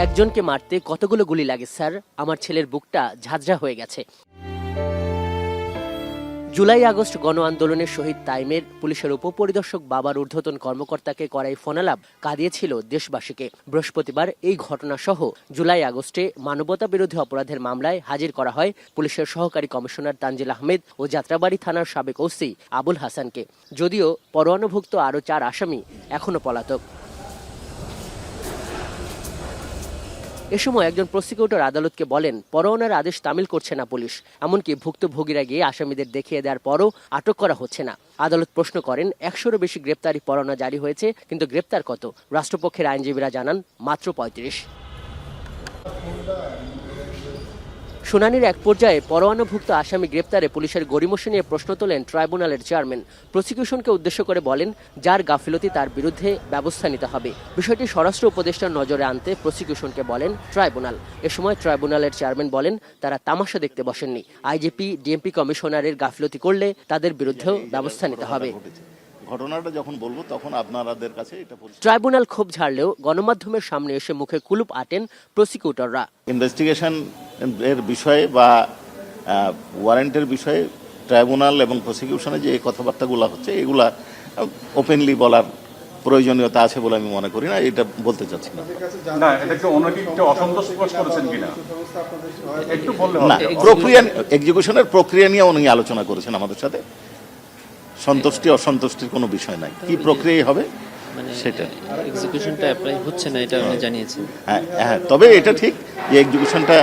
একজনকে মারতে কতগুলো গুলি লাগে স্যার? আমার ছেলের বুকটা ঝাঁঝরা হয়ে গেছে। জুলাই আগস্ট গণ আন্দোলনের শহীদ তাইমের পুলিশের উপপরিদর্শক বাবার ঊর্ধ্বতন কর্মকর্তাকে করাই ফোনালাপ কাঁদিয়েছিল দেশবাসীকে। বৃহস্পতিবার এই ঘটনা সহ জুলাই আগস্টে মানবতা বিরোধী অপরাধের মামলায় হাজির করা হয় পুলিশের সহকারী কমিশনার তানজিল আহমেদ ও যাত্রাবাড়ি থানার সাবেক ওসি আবুল হাসানকে। যদিও পরোয়ানাভুক্ত আরও 4 আসামি এখনো পলাতক। এ সময় একজন প্রসিকিউটর আদালতকে বলেন, পরোয়ানার আদেশ তামিল করছে না পুলিশ, এমনকি ভুক্তভোগীরা গিয়ে আসামিদের দেখিয়ে দেওয়ার পরও আটক করা হচ্ছে না। আদালত প্রশ্ন করেন, 100-এরও বেশি গ্রেপ্তারি পরোয়ানা জারি হয়েছে, কিন্তু গ্রেপ্তার কত? রাষ্ট্রপক্ষের আইনজীবীরা জানান মাত্র 35। শুনানির এক পর্যায়ে পরোয়ানাভুক্ত আসামি গ্রেপ্তারে পুলিশের গড়িমসি নিয়ে প্রশ্ন তোলেন ট্রাইব্যুনালের চেয়ারম্যান। প্রসিকিউশনকে উদ্দেশ্য করে বলেন, যার গাফিলতি তার বিরুদ্ধে ব্যবস্থা নিতে হবে। বিষয়টি স্বরাষ্ট্র উপদেষ্টার নজরে আনতে প্রসিকিউশনকে বলেন ট্রাইব্যুনাল। এ সময় ট্রাইব্যুনালের চেয়ারম্যান বলেন, তারা তামাশা দেখতে বসেননি। আইজিপি, ডিএমপি কমিশনারের গাফিলতি করলে তাদের বিরুদ্ধেও ব্যবস্থা নিতে হবে। ঘটনাটা যখন বলবো তখন আপনাদের কাছে এটা ট্রাইব্যুনাল ক্ষোভ ঝাড়লেও গণমাধ্যমের সামনে এসে মুখে কুলুপ আটেন প্রসিকিউটররা। ইনভেস্টিগেশন এর বিষয়ে বা ওয়ারেন্টের বিষয়ে ট্রাইব্যুনাল এবং প্রসিকিউশনে যে কথাবার্তাগুলো হচ্ছে এগুলা ওপেনলি বলার প্রয়োজনীয়তা আছে বলে আমি মনে করি না, এটা বলতে চাচ্ছি না। না, এটাকে অনেকে একটু অসন্তোষ প্রকাশ করেছেন কিনা একটু বললে না, প্রক্রিয়া এক্সিকিউশনের প্রক্রিয়া নিয়ে উনি আলোচনা করেছেন আমাদের সাথে। সন্তুষ্টি অসন্তুষ্টির কোনো বিষয় নাই, কি প্রক্রিয়াই হবে সেটা। এক্সিকিউশনটা অ্যাপ্লাই হচ্ছে না, এটা উনি জানিয়েছেন। হ্যাঁ, তবে এটা ঠিক যে এক্সিকিউশনটা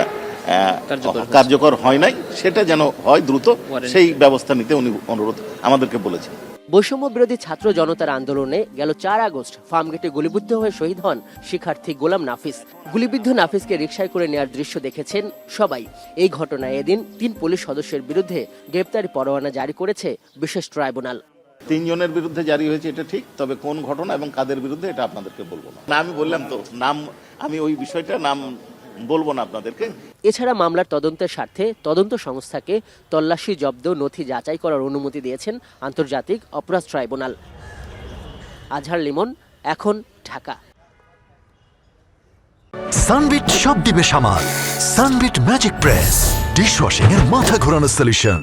কার্যকর হয় নাই, সেটা যেন হয় দ্রুত, সেই ব্যবস্থা নিতে উনি অনুরোধ আমাদেরকে বলেছেন। বৈষম্য বিরোধী ছাত্র জনতার আন্দোলনে গেল 4 আগস্ট ফার্মগেটে গুলিবিদ্ধ হয়ে শহীদ হন শিক্ষার্থী গোলাম নাফিস। গুলিবিদ্ধ নাফিসকে রিকশায় করে নেওয়ার দৃশ্য দেখেছেন সবাই। এই ঘটনায় এদিন 3 পুলিশ সদস্যের বিরুদ্ধে গ্রেপ্তারি পরোয়ানা জারি করেছে বিশেষ ট্রাইব্যুনাল। 3 জনের বিরুদ্ধে জারি হয়েছে এটা ঠিক, তবে কোন ঘটনা এবং কাদের বিরুদ্ধে এটা আপনাদেরকে বলবো না। আমি বললাম তো নাম, আমি ওই বিষয়টা নাম বলবো না আপনাদেরকে। এছাড়া মামলার তদন্তের স্বার্থে তদন্ত সংস্থাকে তল্লাশি, জব্দ, নথি যাচাই করার অনুমতি দিয়েছেন আন্তর্জাতিক অপরাধ ট্রাইব্যুনাল। আজহার লিমন, এখন, ঢাকা। সানবিট সব দিবে সামাল। সানবিট ম্যাজিক প্রেস ডিশওয়াশিং এর মাথা ঘোরানো সলিউশন।